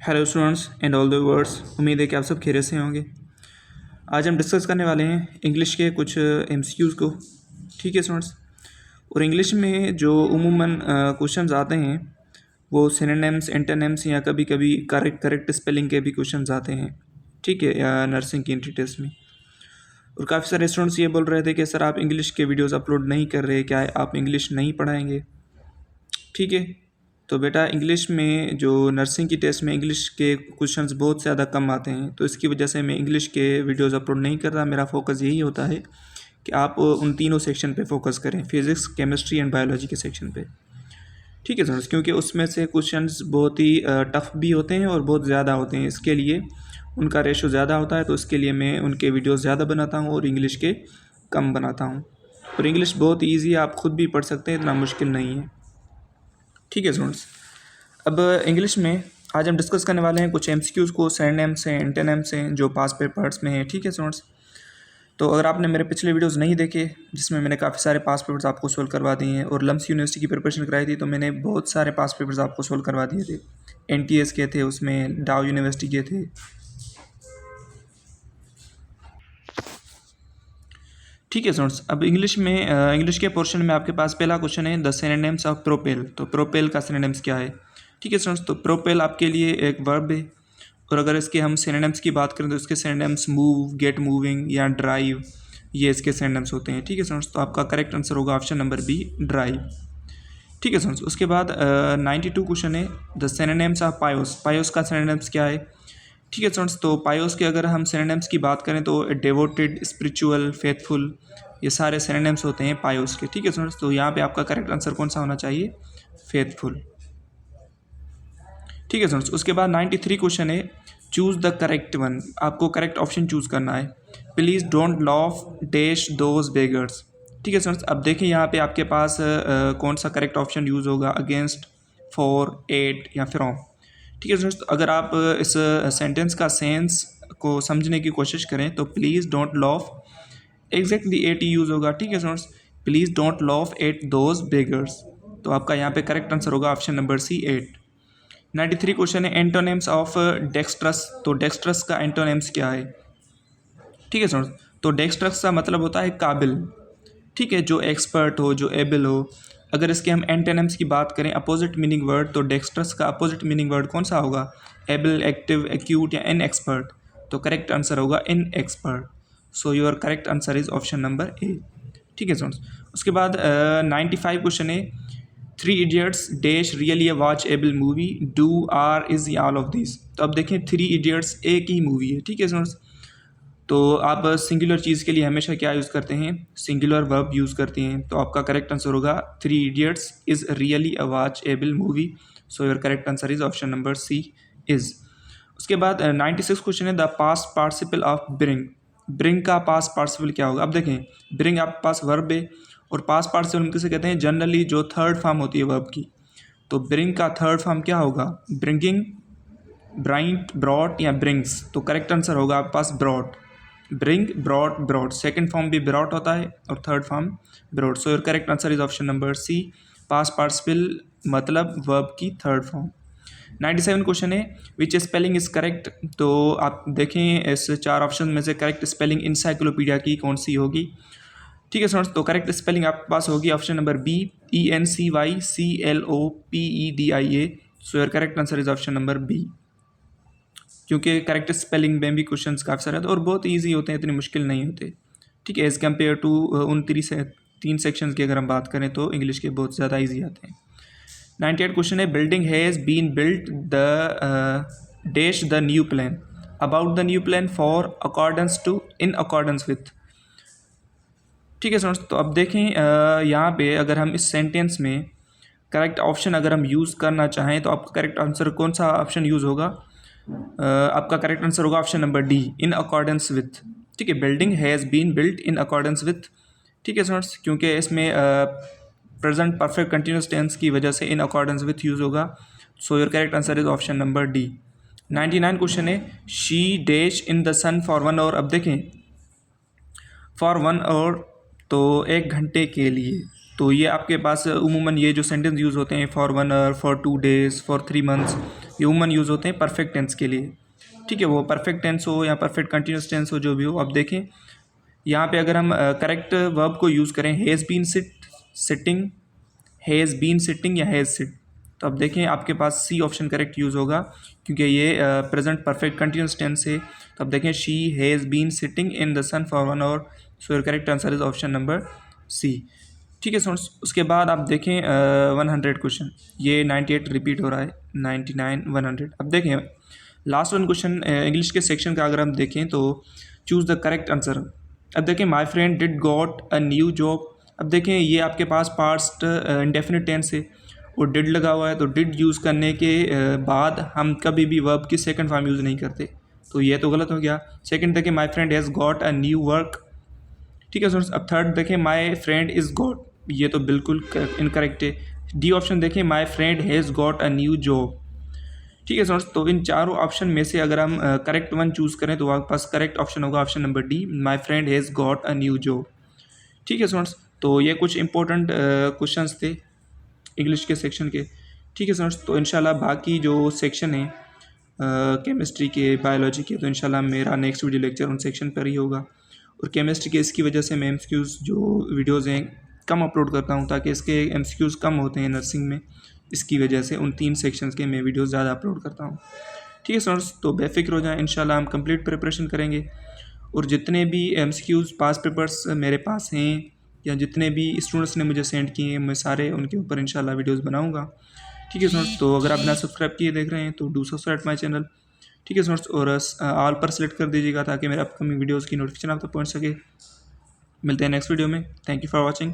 Hello students and all the viewers, उम्मीद है कि आप सब खैरियत से होंगे। आज हम डिस्कस करने वाले हैं इंग्लिश के कुछ एमसीक्यूज़ को। ठीक है स्टूडेंट्स, और इंग्लिश में जो उमूमन क्वेश्चंस आते हैं वो सिनोनिम्स, एंटोनिम्स या कभी कभी करेक्ट स्पेलिंग के भी क्वेश्चंस आते हैं। ठीक है, या नर्सिंग की एंट्री टेस्ट में। और काफ़ी सारे स्टूडेंट्स ये बोल रहे थे कि सर आप इंग्लिश के वीडियोज़ अपलोड नहीं कर रहे, क्या आप इंग्लिश नहीं पढ़ाएंगे। ठीक है, तो बेटा इंग्लिश में जो नर्सिंग की टेस्ट में इंग्लिश के क्वेश्चंस बहुत ज़्यादा कम आते हैं, तो इसकी वजह से मैं इंग्लिश के वीडियोस अपलोड नहीं कर रहा। मेरा फोकस यही होता है कि आप उन तीनों सेक्शन पे फोकस करें, फिज़िक्स, केमिस्ट्री एंड बायोलॉजी के सेक्शन पे। ठीक है सर, क्योंकि उसमें से क्वेश्चंस बहुत ही टफ भी होते हैं और बहुत ज़्यादा होते हैं, इसके लिए उनका रेशो ज़्यादा होता है, तो इसके लिए मैं उनके वीडियोज़ ज़्यादा बनाता हूँ और इंग्लिश के कम बनाता हूँ। और इंग्लिश बहुत ईजी है, आप खुद भी पढ़ सकते हैं, इतना मुश्किल नहीं है। ठीक है स्टूडेंट्स, अब इंग्लिश में आज हम डिस्कस करने वाले हैं कुछ एमसीक्यूज़ को, सिनोनिम्स हैं, एंटोनिम्स हैं जो पास पेपर्स में हैं। ठीक है स्टूडेंट्स, तो अगर आपने मेरे पिछले वीडियोस नहीं देखे जिसमें मैंने काफ़ी सारे पास पेपर्स आपको सोल्व करवा दिए हैं, और लम्स यूनिवर्सिटी की प्रिपरेशन कराई थी तो मैंने बहुत सारे पास पेपर्स आपको सोल्व करवा दिए थे। एनटीएस के थे, उसमें डाउ यूनिवर्सिटी के थे। ठीक है स्टूडेंट्स, अब इंग्लिश में इंग्लिश के पोर्शन में आपके पास पहला क्वेश्चन है द सिनोनिम्स ऑफ प्रोपेल। तो प्रोपेल का सिनोनिम्स क्या है। ठीक है स्टूडेंट्स, तो प्रोपेल आपके लिए एक वर्ब है, और अगर इसके हम सिनोनिम्स की बात करें तो इसके सिनोनिम्स मूव, गेट मूविंग या ड्राइव, ये इसके सिनोनिम्स होते हैं। ठीक है स्टूडेंट्स, तो आपका करेक्ट आंसर होगा ऑप्शन नंबर बी, ड्राइव। ठीक है स्टूडेंट्स, उसके बाद 92 क्वेश्चन है द सिनोनिम्स ऑफ पायोस। पायोस का सिनोनिम्स क्या है। ठीक है स्टूडेंट्स, तो पायोस के अगर हम सिनोनिम्स की बात करें तो डिवोटेड, स्पिरिचुअल, फेथफुल, ये सारे सिनोनिम्स होते हैं पायोस के। ठीक है स्टूडेंट्स, तो यहाँ पे आपका करेक्ट आंसर कौन सा होना चाहिए, फेथफुल। ठीक है स्टूडेंट्स, उसके बाद 93 क्वेश्चन है चूज़ द करेक्ट वन। आपको करेक्ट ऑप्शन चूज़ करना है। Please don't loaf dash those beggars. ठीक है स्टूडेंट्स, अब देखिए यहाँ पे आपके पास कौन सा करेक्ट ऑप्शन यूज़ होगा, अगेंस्ट, फॉर, एट या फ्रॉम। ठीक है स्टूडेंट्स, अगर आप इस सेंटेंस का सेंस को समझने की कोशिश करें तो please don't laugh, exactly at use होगा। ठीक है students, please don't laugh at those beggars, तो आपका यहाँ पे करेक्ट आंसर होगा option number C, at. 93 question है एंटोनिम्स ऑफ डेक्स्ट्रस। तो डेक्स्ट्रस का एंटोनिम्स क्या है। ठीक है स्टूडेंट्स, तो डेक्स्ट्रस का मतलब होता है काबिल। ठीक है, जो एक्सपर्ट हो, जो एबल हो। अगर इसके हम एंटोनिम्स की बात करें, अपोजिट मीनिंग वर्ड, तो डेक्स्ट्रस का अपोजिट मीनिंग वर्ड कौन सा होगा, एबल, एक्टिव, एक्यूट या इन एक्सपर्ट। तो करेक्ट आंसर होगा inexpert. So your correct answer is option number A. ठीक है स्टूडेंट्स, उसके बाद 95 क्वेश्चन है Three Idiots dash really a watchable movie, do, are, is all of this. तो अब देखें, थ्री इडियट्स एक ही मूवी है। ठीक है स्टूडेंट्स, तो आप सिंगुलर चीज़ के लिए हमेशा क्या यूज़ करते हैं, सिंगुलर वर्ब यूज़ करते हैं। तो आपका करेक्ट आंसर होगा three idiots is really a watchable movie. So your correct answer is option number C, is. उसके बाद 96 क्वेश्चन है the past participle of bring. Bring का पास्ट पार्टिसिपल क्या होगा। अब देखें, ब्रिंग आपके पास वर्ब है, और पास्ट पार्टिसिपल किसे कहते हैं, जनरली जो थर्ड फॉर्म होती है वर्ब की। तो ब्रिंग का थर्ड फॉर्म क्या होगा, ब्रिंगिंग, ब्राइट, ब्रॉट या ब्रिंग्स। तो करेक्ट आंसर होगा आपके पास brought. Bring, brought, brought, second form भी ब्रॉट होता है और third form brought. So your correct answer is option number C, past participle मतलब वर्ब की थर्ड फॉर्म। 97 क्वेश्चन है विच स्पेलिंग इज करेक्ट। तो आप देखें इस चार ऑप्शन में से करेक्ट स्पेलिंग इंसाइक्लोपीडिया की कौन सी होगी। ठीक है स्टूडेंट्स, तो करेक्ट स्पेलिंग आपके पास होगी option number B, ENCYCLOPEDIA। So your correct answer is option number B, क्योंकि करेक्ट स्पेलिंग में भी क्वेश्चंस काफ़ी सारे होते हैं और बहुत इजी होते हैं, इतने मुश्किल नहीं होते। ठीक है, एज़ कम्पेयर टू उन तीन सेक्शंस की अगर हम बात करें तो इंग्लिश के बहुत ज़्यादा इजी आते हैं। 98 क्वेश्चन है building has been built the dash the new plan, about the new plan, for, accordance to, in accordance with. ठीक है स्टूडेंट्स, तो अब देखें यहाँ पे अगर हम इस सेंटेंस में करेक्ट ऑप्शन अगर हम यूज़ करना चाहें तो आपका करेक्ट आंसर कौन सा ऑप्शन यूज़ होगा, आपका करेक्ट आंसर होगा option number D, in accordance with. ठीक है, building has been built in accordance with. ठीक है स्टूडेंट्स, क्योंकि इसमें प्रेजेंट परफेक्ट कंटिन्यूस टेंस की वजह से इन अकॉर्डेंस विथ यूज़ होगा। So your correct answer is option number D. 99 question है she dash in the sun for 1 hour. अब देखें, फॉर 1 आवर तो 1 घंटे के लिए। तो ये आपके पास उमूमन ये जो सेंटेंस यूज़ होते हैं for 1 hour, for 2 days, for 3 months, ये वुमन यूज़ होते हैं परफेक्ट टेंस के लिए, ठीक है, वो परफेक्ट टेंस हो या परफेक्ट कंटिन्यूस टेंस हो, जो भी हो। अब देखें यहाँ पे अगर हम करेक्ट वर्ब को यूज़ करें, has been sitting, has been sitting या हैज़ सिट, तो अब देखें आपके पास सी ऑप्शन करेक्ट यूज़ होगा, क्योंकि ये प्रेजेंट परफेक्ट कंटिन्यूस टेंस है। तो अब देखें she has been sitting in the sun for 1 hour, so your correct answer is option number C, ठीक है स्टूडेंट्स। उसके बाद आप देखें 100 क्वेश्चन, ये 98 रिपीट हो रहा है, 99 100। अब देखें लास्ट वन क्वेश्चन इंग्लिश के सेक्शन का अगर हम देखें तो चूज़ द करेक्ट आंसर। अब देखें my friend did got a new job, अब देखें ये आपके पास पास्ट इंडेफिनिट टेंस है और डिड लगा हुआ है, तो डिड यूज़ करने के बाद हम कभी भी वर्ब की सेकंड फॉर्म यूज़ नहीं करते, तो ये तो गलत हो गया। सेकंड देखें my friend has got a new work, ठीक है स्टूडेंट्स। अब थर्ड देखें माई फ्रेंड इज़ गॉट, ये तो बिल्कुल इनकरेक्ट है। डी ऑप्शन देखें my friend has got a new job, ठीक है स्टूडेंट्स। तो इन चारों ऑप्शन में से अगर हम करेक्ट वन चूज़ करें तो आपके पास करेक्ट ऑप्शन होगा option number D, my friend has got a new job, ठीक है स्टूडेंट्स। तो ये कुछ इंपॉर्टेंट क्वेश्चंस थे इंग्लिश के सेक्शन के, ठीक है स्टूडेंट्स। तो इंशाल्लाह बाकी जो सेक्शन है केमिस्ट्री के, बायोलॉजी के, तो इंशाल्लाह मेरा नेक्स्ट वीडियो लेक्चर उन सेक्शन पर ही होगा। और केमिस्ट्री के इसकी वजह से मैं एमसीक्यूज़ जो वीडियोज़ हैं कम अपलोड करता हूँ, ताकि इसके एमसीक्यूज़ कम होते हैं नर्सिंग में, इसकी वजह से उन 3 सेक्शंस के मैं वीडियोज़ ज़्यादा अपलोड करता हूँ, ठीक है स्टूडेंट्स। तो बेफिक्र हो जाएं, इंशाल्लाह हम कंप्लीट प्रिपरेशन करेंगे और जितने भी एमसीक्यूज़ पास पेपर्स मेरे पास हैं या जितने भी स्टूडेंट्स ने मुझे सेंड किए हैं, मैं सारे उनके ऊपर इंशाल्लाह वीडियोज़ बनाऊँगा, ठीक है स्टूडेंट्स। तो अगर आप बिना सब्सक्राइब किए देख रहे हैं तो डू सब्सक्राइब माई चैनल, ठीक है स्टूडेंट्स, और ऑल पर सेलेक्ट कर दीजिएगा ताकि मेरे अपकमिंग वीडियोज़ की नोटिफिकेशन आप तक पहुँच सके। मिलते हैं नेक्स्ट वीडियो में, थैंक यू फॉर वॉचिंग।